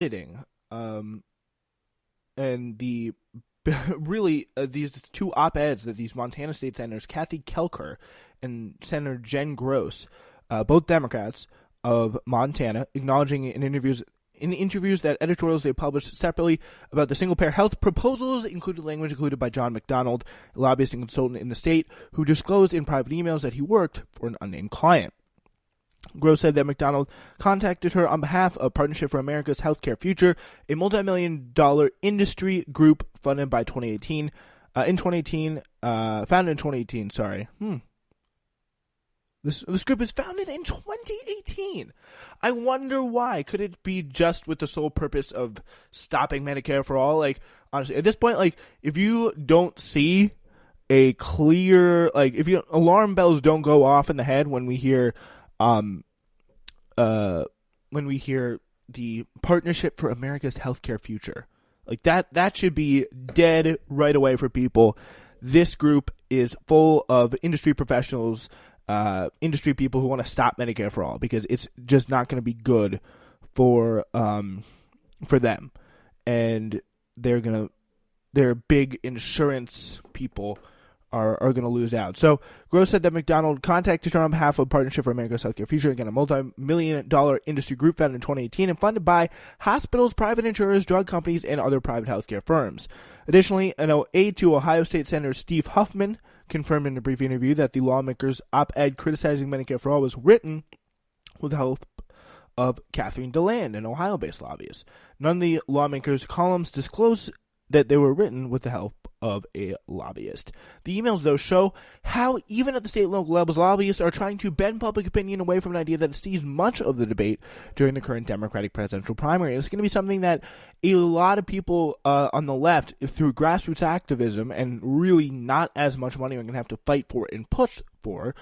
editing, and the really these two op-eds that these Montana state senators Kathy Kelker and Senator Jen Gross, both Democrats of Montana, acknowledging in interviews that editorials they published separately about the single-payer health proposals included language included by John McDonald, a lobbyist and consultant in the state, who disclosed in private emails that he worked for an unnamed client. Gross said that McDonald contacted her on behalf of Partnership for America's Healthcare Future, a multi-million-dollar industry group funded by 2018. Founded in 2018. Sorry. This group is founded in 2018. I wonder why. Could it be just with the sole purpose of stopping Medicare for all? Like, honestly, at this point, like, if you don't see a clear, like, if you alarm bells don't go off in the head when we hear the Partnership for America's Healthcare Future, like that should be dead right away for people. This group is full of industry professionals, industry people who want to stop Medicare for all because it's just not going to be good for them, and their big insurance people are going to lose out. So Gross said that McDonald contacted her on behalf of Partnership for America's Healthcare Future, again a multi-million-dollar industry group founded in 2018 and funded by hospitals, private insurers, drug companies, and other private healthcare firms. Additionally, an aide to Ohio State Senator Steve Huffman confirmed in a brief interview that the lawmaker's op-ed criticizing Medicare for All was written with the help of Catherine DeLand, an Ohio-based lobbyist. None of the lawmaker's columns disclose that they were written with the help of a lobbyist. The emails, though, show how even at the state and local levels, lobbyists are trying to bend public opinion away from an idea that sees much of the debate during the current Democratic presidential primary. It's going to be something that a lot of people on the left, through grassroots activism and really not as much money, are going to have to fight for and push for.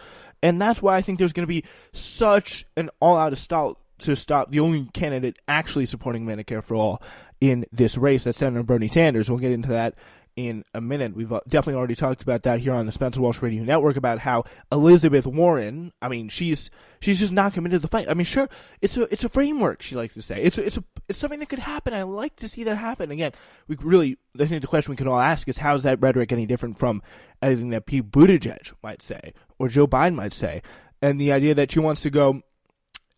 And that's why I think there's going to be such an all-out assault to stop the only candidate actually supporting Medicare for all in this race. That's Senator Bernie Sanders. We'll get into that in a minute. We've definitely already talked about that here on the Spencer Walsh Radio Network about how Elizabeth Warren, I mean, she's just not committed to the fight. I mean, sure, it's a framework, she likes to say. It's something that could happen. I like to see that happen. Again, I think the question we could all ask is, how is that rhetoric any different from anything that Pete Buttigieg might say or Joe Biden might say? And the idea that she wants to go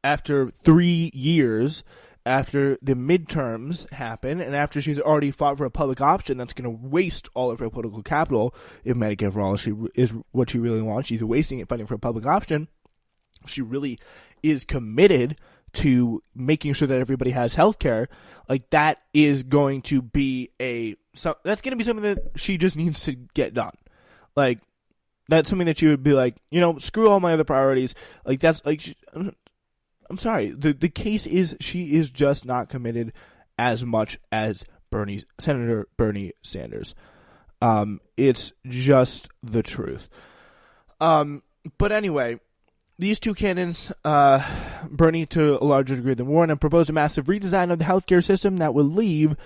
after 3 years after the midterms happen, and after she's already fought for a public option that's going to waste all of her political capital, if Medicare for All is what she really wants, she's wasting it fighting for a public option. She really is committed to making sure that everybody has health care. Like, that is going to be that's going to be something that she just needs to get done. Like, that's something that she would be like, screw all my other priorities. Like, that's like, I'm sorry. The case is she is just not committed as much as Senator Bernie Sanders. It's just the truth. But anyway, these two candidates, Bernie to a larger degree than Warren, have proposed a massive redesign of the healthcare system that would leave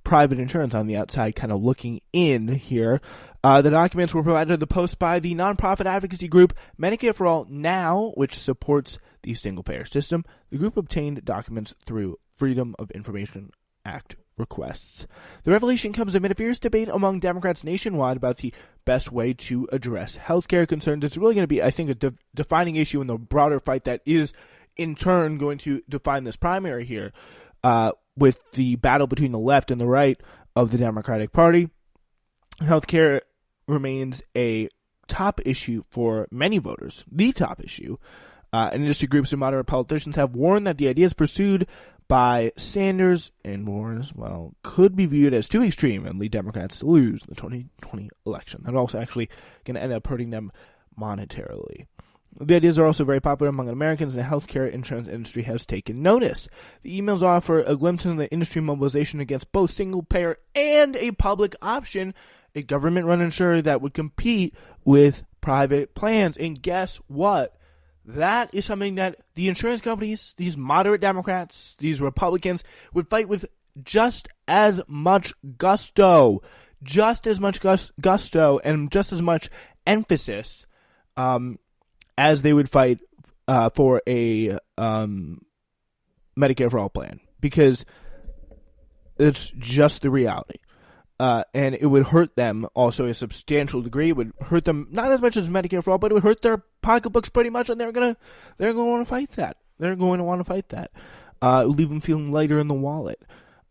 private insurance on the outside, kind of looking in here. The documents were provided to the Post by the nonprofit advocacy group Medicare for All Now, which supports the single-payer system. The group obtained documents through Freedom of Information Act requests. The revelation comes amid a fierce debate among Democrats nationwide about the best way to address healthcare concerns. It's really going to be, I think, a defining issue in the broader fight that is, in turn, going to define this primary here, with the battle between the left and the right of the Democratic Party. Healthcare remains a top issue for many voters, the top issue. And industry groups and moderate politicians have warned that the ideas pursued by Sanders and Warren as well could be viewed as too extreme and lead Democrats to lose the 2020 election. They're also actually going to end up hurting them monetarily. The ideas are also very popular among Americans, and the healthcare insurance industry has taken notice. The emails offer a glimpse into the industry mobilization against both single-payer and a public option, a government-run insurer that would compete with private plans. And guess what? That is something that the insurance companies, these moderate Democrats, these Republicans, would fight with just as much gusto, and just as much emphasis as they would fight for a Medicare for All plan. Because It's just the reality. And it would hurt them also a substantial degree. It would hurt them not as much as Medicare for All, but it would hurt their pocketbooks pretty much, and they're going to want to fight that. They're going to want to fight that. Leave them feeling lighter in the wallet.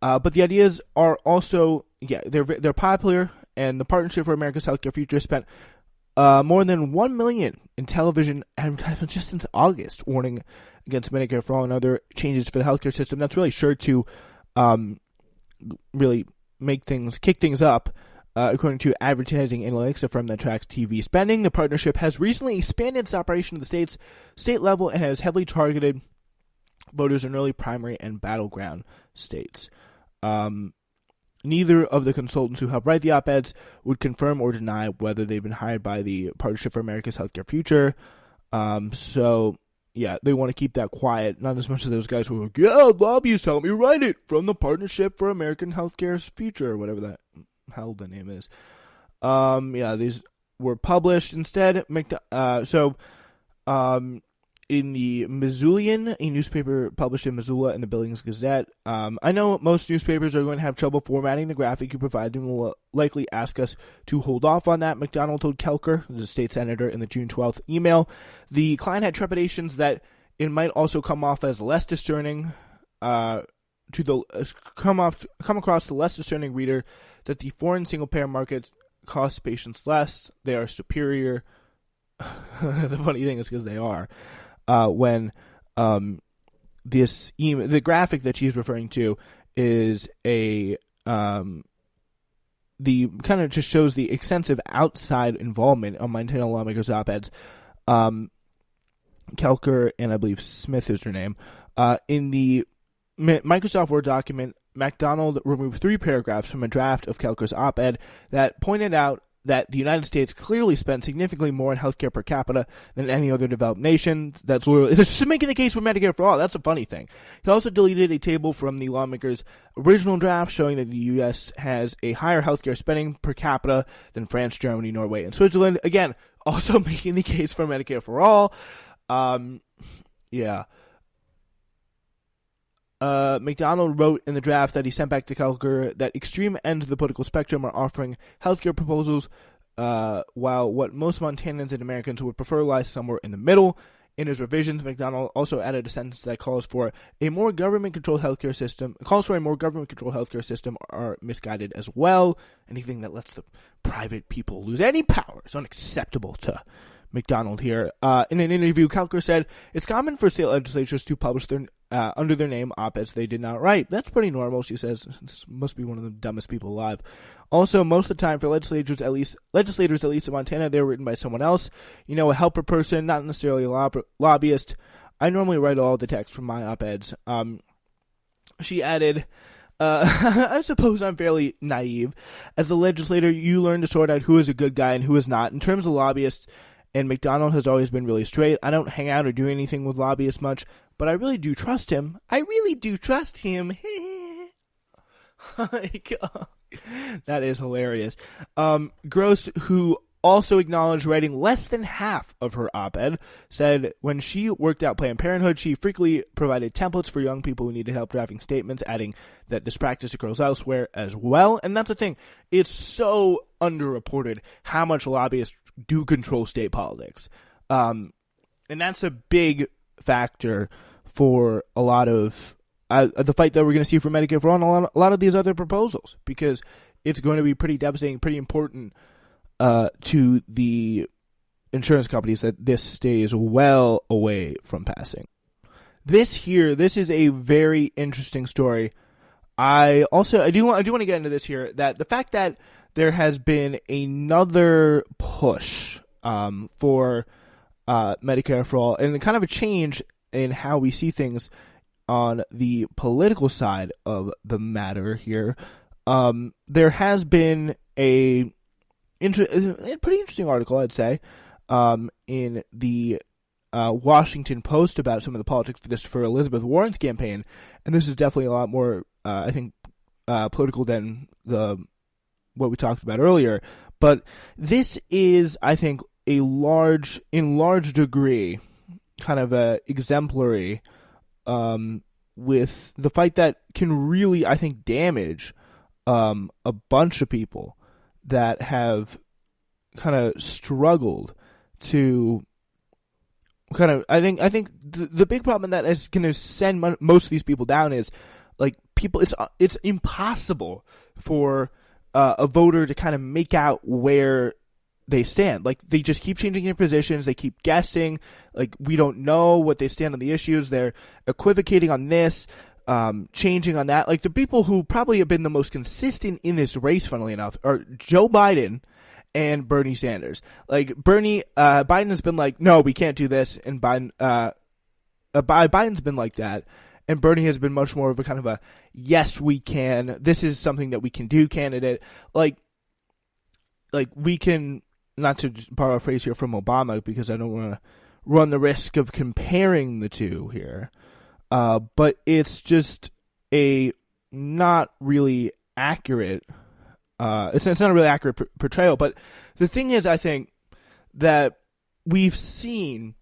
But the ideas are also, they're popular, and the Partnership for America's Healthcare Future spent more than $1 million in television advertisements just since August, warning against Medicare for All and other changes for the healthcare system. That's really sure to really kick things up. According to advertising analytics, a firm that tracks TV spending, the partnership has recently expanded its operation to the state level and has heavily targeted voters in early primary and battleground states. Neither of the consultants who helped write the op-eds would confirm or deny whether they've been hired by the Partnership for America's Healthcare Future. So, yeah, they want to keep that quiet. Not as much as those guys who are like, yeah, lobbyists help me write it from the Partnership for American Healthcare's Future, or whatever that hell the name is. These were published instead. In the Missoulian, a newspaper published in Missoula in the Billings Gazette. I know most newspapers are going to have trouble formatting the graphic you provide and will likely ask us to hold off on that, McDonald told Kelker, the state senator, in the June 12th email. The client had trepidations that it might also come off as less discerning, come across the less discerning reader that the foreign single-payer market costs patients less. They are superior. The funny thing is because they are. When the graphic that she's referring to is the kind of just shows the extensive outside involvement on Montana lawmakers' op-eds. Kelker and I believe Smith is her name. In the Microsoft Word document, MacDonald removed 3 paragraphs from a draft of Kelker's op-ed that pointed out that the United States clearly spent significantly more on healthcare per capita than any other developed nation. That's just making the case for Medicare for All. That's a funny thing. He also deleted a table from the lawmakers' original draft showing that the U.S. has a higher healthcare spending per capita than France, Germany, Norway, and Switzerland. Again, also making the case for Medicare for All. McDonald wrote in the draft that he sent back to Kelker that extreme ends of the political spectrum are offering healthcare proposals, while what most Montanans and Americans would prefer lies somewhere in the middle. In his revisions, McDonald also added a sentence that calls for a more government-controlled healthcare system. Are misguided as well. Anything that lets the private people lose any power is unacceptable to McDonald here. In an interview, Kelker said, it's common for state legislatures to publish their under their name op-eds they did not write. That's pretty normal, she says. This must be one of the dumbest people alive. Also, most of the time for legislators, at least in Montana, they were written by someone else. A helper person, not necessarily a lobbyist. I normally write all the text from my op-eds. She added, I suppose I'm fairly naive. As the legislator, you learn to sort out who is a good guy and who is not. In terms of lobbyists, and McDonald has always been really straight. I don't hang out or do anything with lobbyists much, but I really do trust him. That is hilarious. Gross, who also acknowledged writing less than half of her op-ed, said when she worked out Planned Parenthood, she frequently provided templates for young people who needed help drafting statements, adding that this practice occurs elsewhere as well. And that's the thing. It's so underreported how much lobbyists do control state politics. And that's a big factor for a lot of the fight that we're going to see for Medicare for All and a lot of these other proposals, because it's going to be pretty devastating, pretty important to the insurance companies that this stays well away from passing. This is a very interesting story. I do want to get into this here, that the fact that there has been another push for Medicare for All and kind of a change in how we see things on the political side of the matter here. There has been a pretty interesting article, I'd say, in the Washington Post about some of the politics for Elizabeth Warren's campaign, and this is definitely a lot more, I think, political than what we talked about earlier. But this is, I think, in large degree, kind of a exemplary with the fight that can really, I think, damage a bunch of people that have kind of struggled to kind of. I think the big problem that is going to send most of these people down is like people. It's impossible for a voter to kind of make out where they stand. Like, they just keep changing their positions. They keep guessing. Like, we don't know what they stand on the issues. They're equivocating on this, changing on that. Like, the people who probably have been the most consistent in this race, funnily enough, are Joe Biden and Bernie Sanders. Like, Biden has been like, no, we can't do this. And Biden's been like that. And Bernie has been much more of a kind of a, yes, we can. This is something that we can do candidate. Like we can, not to borrow a phrase here from Obama, because I don't want to run the risk of comparing the two here. But it's just a not really accurate, it's not a really accurate portrayal. But the thing is, I think that we've seen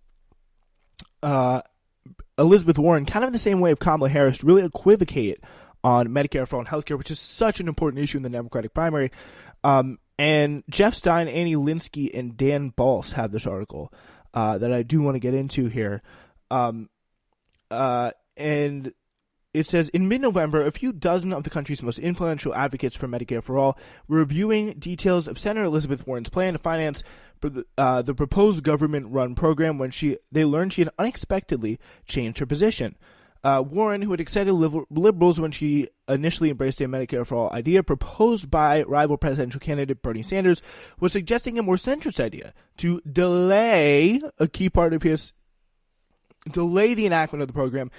Elizabeth Warren, kind of in the same way of Kamala Harris, really equivocate on Medicare for All and healthcare, which is such an important issue in the Democratic primary. And Jeff Stein, Annie Linsky, and Dan Balls have this article that I do want to get into here. And it says, in mid-November, a few dozen of the country's most influential advocates for Medicare for All were reviewing details of Senator Elizabeth Warren's plan to finance the proposed government-run program when they learned she had unexpectedly changed her position. Warren, who had excited liberals when she initially embraced a Medicare for All idea proposed by rival presidential candidate Bernie Sanders, was suggesting a more centrist idea to delay the enactment of the program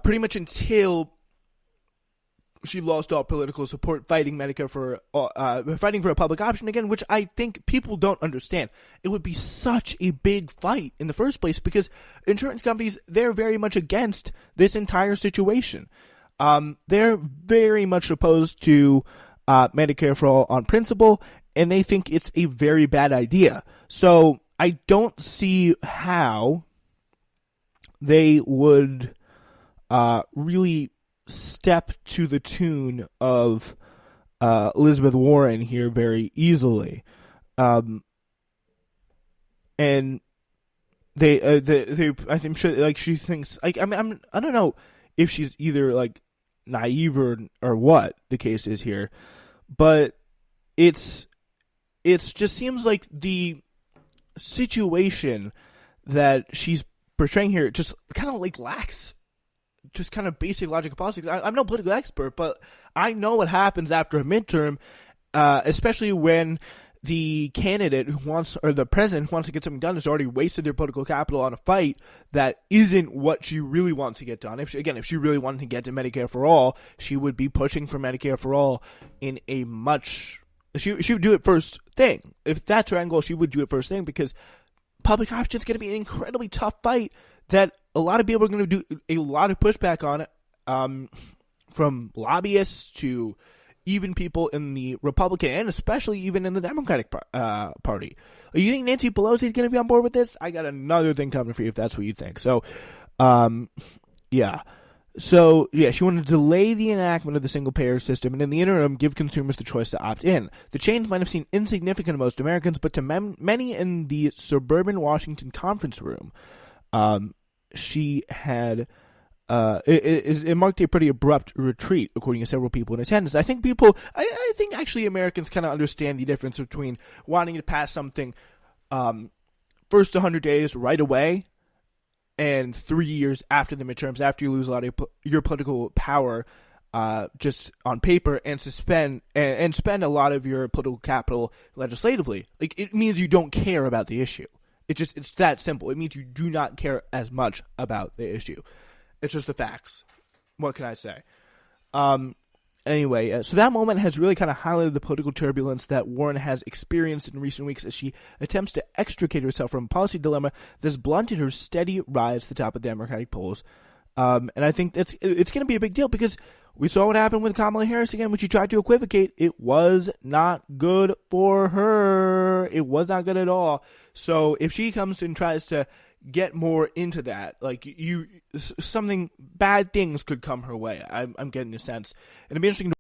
pretty much until she lost all political support fighting Medicare for fighting for a public option again, which I think people don't understand. It would be such a big fight in the first place because insurance companies, they're very much against this entire situation. They're very much opposed to Medicare for All on principle, and they think it's a very bad idea. So I don't see how they would really step to the tune of Elizabeth Warren here very easily, and they I think sure, like, she thinks, like, I don't know if she's either like naive or what the case is here, but it's just seems like the situation that she's portraying here just kind of like lacks just kind of basic logical politics. I'm no political expert, but I know what happens after a midterm, especially when the candidate who wants, or the president who wants to get something done, has already wasted their political capital on a fight that isn't what she really wants to get done. If she really wanted to get to Medicare for All, she would be pushing for Medicare for All in a much... She would do it first thing. If that's her end goal, she would do it first thing, because public option is going to be an incredibly tough fight that a lot of people are going to do a lot of pushback on it, from lobbyists to even people in the Republican and especially even in the Democratic Party. You think Nancy Pelosi is going to be on board with this? I got another thing coming for you if that's what you think. So, yeah. So, yeah, she wanted to delay the enactment of the single-payer system and in the interim give consumers the choice to opt in. The change might have seemed insignificant to most Americans, but to many in the suburban Washington conference room, she had it marked a pretty abrupt retreat, according to several people in attendance. I think actually Americans kind of understand the difference between wanting to pass something first 100 days right away and 3 years after the midterms, after you lose a lot of your political power just on paper, and spend a lot of your political capital legislatively. Like, it means you don't care about the issue. It's that simple. It means you do not care as much about the issue. It's just the facts. What can I say? Anyway, so that moment has really kind of highlighted the political turbulence that Warren has experienced in recent weeks as she attempts to extricate herself from a policy dilemma that's blunted her steady rise to the top of the Democratic polls. And I think it's going to be a big deal because we saw what happened with Kamala Harris again when she tried to equivocate. It was not good for her. It was not good at all. So if she comes and tries to get more into that. Like something bad things could come her way. I'm getting the sense, and it'd be interesting to